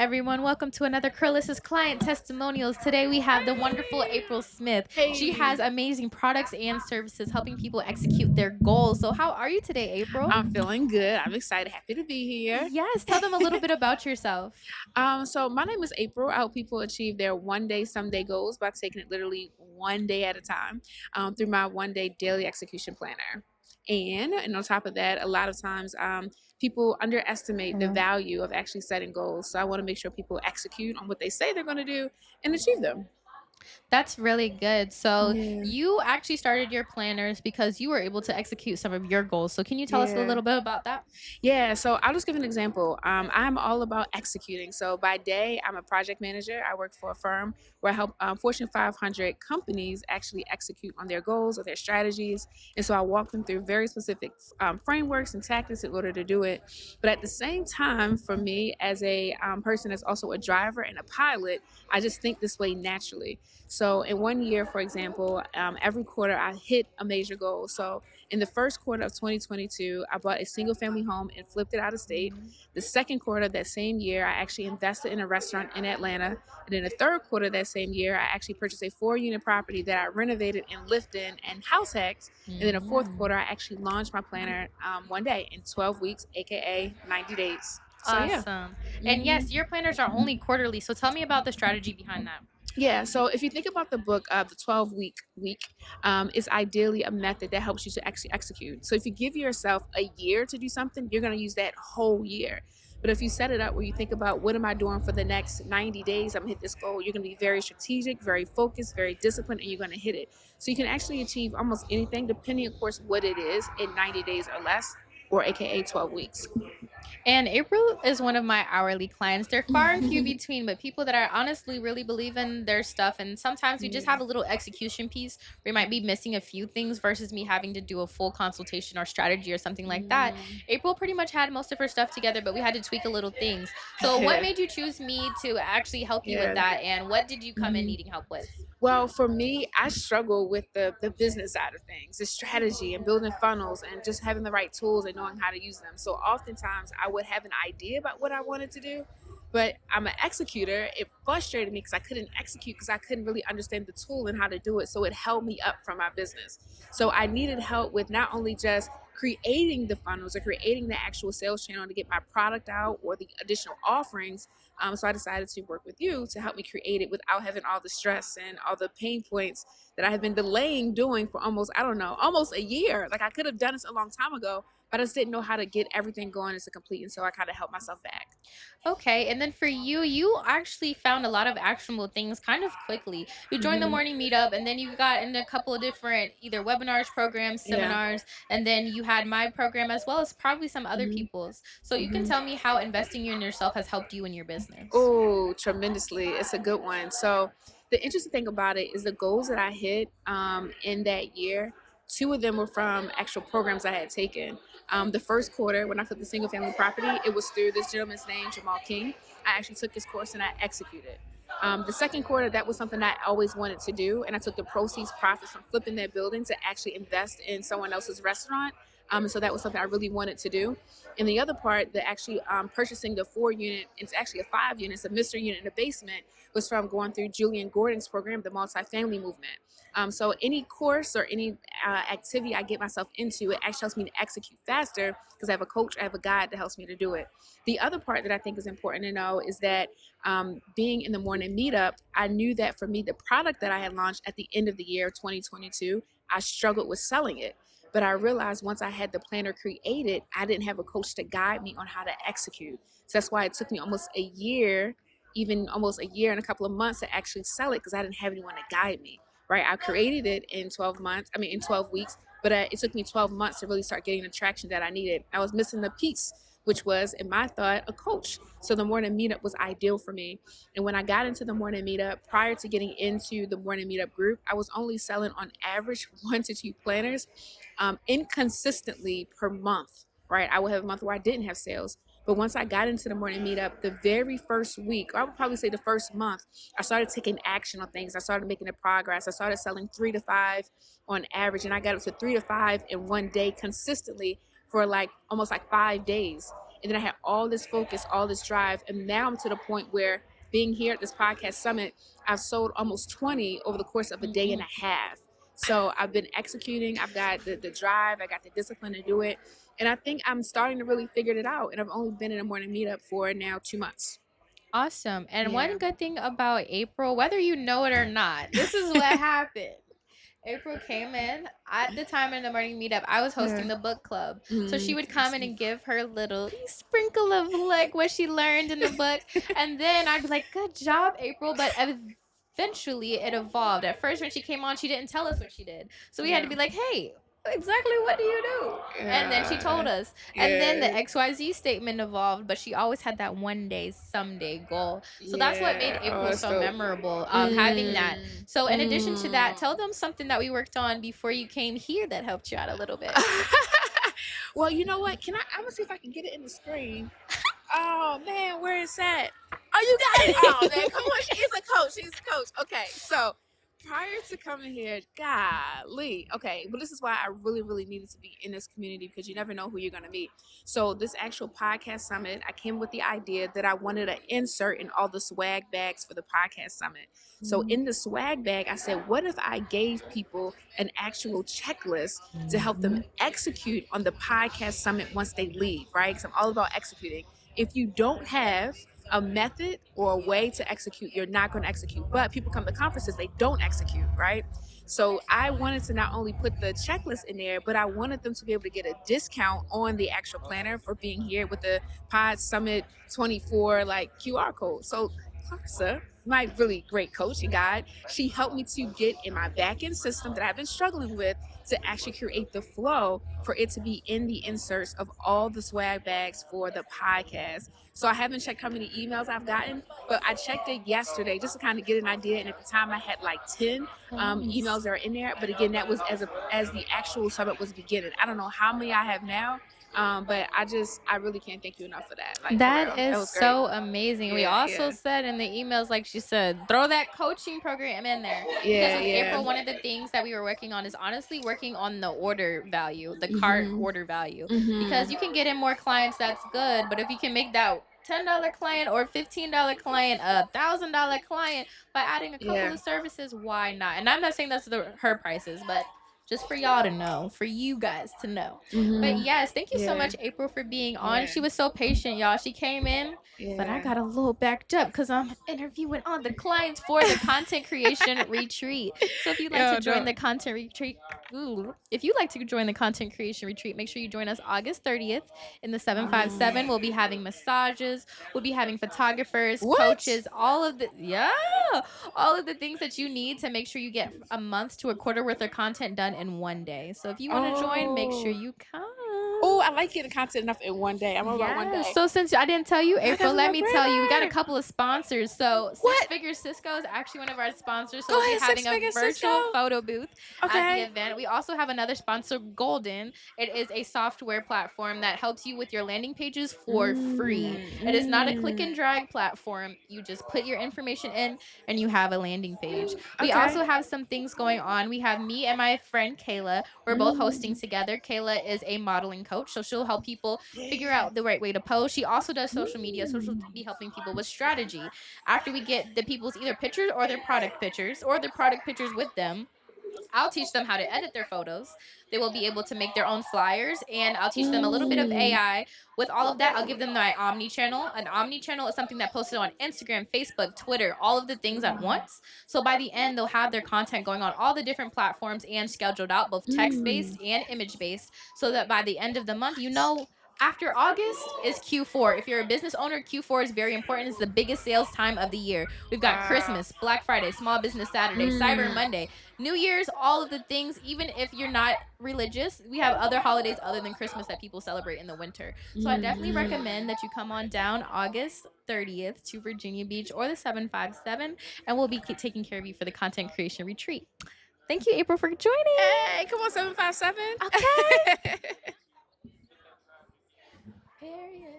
everyone. Welcome to another Curlis's Client Testimonials. Today we have the wonderful April Smith. She has Hey, amazing products and services helping people execute their goals. So, how are you today, April? I'm feeling good. I'm excited, happy to be here. Yes, tell them a little bit about yourself. So my name is April. I help people achieve their one day, someday goals by taking it literally one day at a time through my one day daily execution planner. And on top of that, a lot of times people underestimate the value of actually setting goals. So I want to make sure people execute on what they say they're going to do and achieve them. That's really good. So, Yeah. you actually started your planners because you were able to execute some of your goals. So, can you tell us a Yeah. little bit about that? Yeah, so I'll just give an example. I'm all about executing. So by day, I'm a project manager. I work for a firm where I help Fortune 500 companies actually execute on their goals or their strategies. And so I walk them through very specific frameworks and tactics in order to do it. But at the same time, for me, as a person that's also a driver and a pilot, I just think this way naturally. So in one year, for example, every quarter I hit a major goal. So in the first quarter of 2022, I bought a single family home and flipped it out of state. Mhm. The second quarter of that same year, I actually invested in a restaurant in Atlanta. And in the third quarter of that same year, I actually purchased a 4 unit property that I renovated and lived in and house hacked. And then the fourth Mhm. quarter, I actually launched my planner one day in 12 weeks, AKA 90 days. So yeah. Awesome. And Mhm. yes, your planners are only quarterly. So, tell me about the strategy behind that. Yeah, so if you think about the book of the 12-week week, it's ideally a method that helps you to actually execute. So if you give yourself a year to do something, you're going to use that whole year. But if you set it up where you think about what am I doing for the next 90 days, I'm going to hit this goal, you're going to be very strategic, very focused, very disciplined, and you're going to hit it. So you can actually achieve almost anything, depending, of course, what it is in 90 days or less, or AKA 12 weeks. And April is one of my hourly clients. They're far and few between, but people that are honestly really believe in their stuff. And sometimes we just Yeah. have a little execution piece where we might be missing a few things versus me having to do a full consultation or strategy or something like that. Mm. April pretty much had most of her stuff together, but we had to tweak a little things. So, what made you choose me to actually help you with Yeah. that? And what did you come in Mhm. needing help with? Well, for me, I struggle with the business side of things, the strategy and building funnels and just having the right tools and knowing how to use them. So oftentimes I would have an idea about what I wanted to do, but I'm an executor. It frustrated me because I couldn't execute because I couldn't really understand the tool and how to do it. So it held me up from my business. So I needed help with not only just creating the funnels or creating the actual sales channel to get my product out or the additional offerings, so I decided to work with you to help me create it without having all the stress and all the pain points that I have been delaying doing for almost, I don't know, almost a year. Like I could have done this a long time ago, but I just didn't know how to get everything going as a complete. And so I kind of helped myself back. Okay, and then for you, you actually found a lot of actionable things kind of quickly. You joined the Hmm. morning meetup, and then you got in a couple of different either webinars, programs, Yeah. seminars, and then you had my program as well as probably some other Hmm. people's. So you can Hmm. tell me how investing in yourself has helped you in your business. Oh, tremendously. It's a good one. So, the interesting thing about it is the goals that I hit in that year, two of them were from actual programs I had taken. The first quarter, when I took the single family property, it was through this gentleman's name, Jamal King. I actually took his course and I executed. The second quarter, that was something I always wanted to do. And I took the proceeds profits from flipping that building to actually invest in someone else's restaurant. And so that was something I really wanted to do. And the other part, the actually purchasing the 4 unit, it's actually a 5 unit, it's a Mr. Unit in the basement, was from going through Julian Gordon's program, the multifamily movement. So any course or any activity I get myself into, it actually helps me to execute faster because I have a coach, I have a guide that helps me to do it. The other part that I think is important to know is that being in the morning meetup, I knew that for me, the product that I had launched at the end of the year 2022, I struggled with selling it. But I realized once I had the planner created, I didn't have a coach to guide me on how to execute. So that's why it took me almost a year, even almost a year and a couple of months to actually sell it because I didn't have anyone to guide me. Right? I created it in 12 months, I mean, in 12 weeks, but it took me 12 months to really start getting the traction that I needed. I was missing the piece, which was, in my thought, a coach. So the morning meetup was ideal for me. And when I got into the morning meetup, prior to getting into the morning meetup group, I was only selling on average 1 to 2 planners inconsistently per month, right? I would have a month where I didn't have sales. But once I got into the morning meetup, the very first week, or I would probably say the first month, I started taking action on things. I started making the progress. I started selling 3 to 5 on average, and I got up to 3 to 5 in one day consistently for like almost like 5 days. And then I had all this focus, all this drive. And now I'm to the point where being here at this podcast summit, I've sold almost 20 over the course of a day and a half. So I've been executing. I've got the drive. I got the discipline to do it. And I think I'm starting to really figure it out. And I've only been in a morning meetup for now 2 months. Awesome. And Yeah. one good thing about April, whether you know it or not, this is what happened. April came in at the time in the morning meetup. I was hosting the book club. So she would come in and give her little sprinkle of like what she learned in the book. And then I'd be like, good job, April. But eventually it evolved. At first, when she came on, she didn't tell us what she did. So we had to be like, hey, exactly what do you do? And then she told us. And then the XYZ statement evolved, but she always had that one day, someday goal. So that's what made April so memorable, having that. So in addition to that, tell them something that we worked on before you came here that helped you out a little bit. Well, you know what? I'm gonna see if I can get it in the screen. Oh man, where is that? Oh, you got it. Oh man, come on. She's a coach. She's a coach. Okay, so prior to coming here, golly. Okay, but this is why I really needed to be in this community, because you never know who you're gonna meet. So this actual podcast summit, I came with the idea that I wanted to insert in all the swag bags for the podcast summit. So in the swag bag, I said, what if I gave people an actual checklist to help them execute on the podcast summit once they leave, right? Because I'm all about executing. If you don't have a method or a way to execute, you're not going to execute. But people come to conferences, they don't execute, right? So I wanted to not only put the checklist in there, but I wanted them to be able to get a discount on the actual planner for being here with the Pod Summit 24 like QR code. So Clarissa, my really great coach and guide, she helped me to get in my back-end system that I've been struggling with to actually create the flow for it to be in the inserts of all the swag bags for the podcast. So I haven't checked how many emails I've gotten, but I checked it yesterday just to kind of get an idea. And at the time, I had like 10 emails that are in there. But again, that was as the actual summit was beginning. I don't know how many I have now. But I really can't thank you enough for that. Like, That for real. is That was so great. amazing. We Yeah, also yeah. said in the emails, like she said, throw that coaching program in there. Because Yeah, with yeah. April, one of the things that we were working on is honestly working on the order value, the cart order value. Because you can get in more clients, that's good. But if you can make that $10 client or $15 client, $1,000 client by adding a couple Yeah. of services, why not? And I'm not saying that's her prices, but just for y'all to know, for you guys to know. But yes, thank you so Yeah. much, April, for being on. Yeah. She was so patient, y'all. She came in, but I Yeah. got a little backed up because I'm interviewing on the clients for the content creation retreat. So if you'd like Yo, to join no. the content retreat, if you'd like to join the content creation retreat, make sure you join us August 30th in the 757. We'll be having massages, we'll be having photographers, What? coaches, all of the all of the things that you need to make sure you get a month to a quarter worth of content done in one day. So if you want to join, make sure you come. Oh, I like getting content enough in one day. I'm about one day. So since I didn't tell you, I April, got let my me tell you, we got a brother. couple of sponsors. So What? Six Figure Cisco is actually one of our sponsors. So Go we'll be ahead, having Six a Figure virtual Cisco. photo booth at Okay. the event. We also have another sponsor, Golden. It is a software platform that helps you with your landing pages for free. It is not a click and drag platform. You just put your information in and you have a landing page. We Okay. also have some things going on. We have me and my friend Kayla. We're both hosting together. Kayla is a modeling coach, so she'll help people figure out the right way to post. She also does social media, so she'll be helping people with strategy. After we get the people's either pictures or their product pictures or their product pictures with them, I'll teach them how to edit their photos. They will be able to make their own flyers, and I'll teach them a little bit of AI. With all of that, I'll give them my Omni channel. An Omni channel is something that posted on Instagram, Facebook, Twitter, all of the things at once. So by the end, they'll have their content going on all the different platforms and scheduled out, both text based and image based, so that by the end of the month, after August is Q4. If you're a business owner, Q4 is very important. It's the biggest sales time of the year. We've got Christmas, Black Friday, Small Business Saturday, Cyber Monday, New Year's, all of the things. Even if you're not religious, we have other holidays other than Christmas that people celebrate in the winter. So I definitely recommend that you come on down August 30th to Virginia Beach or the 757, and we'll be taking care of you for the content creation retreat. Thank you, April, for joining. Hey, come on, 757. Okay. Period.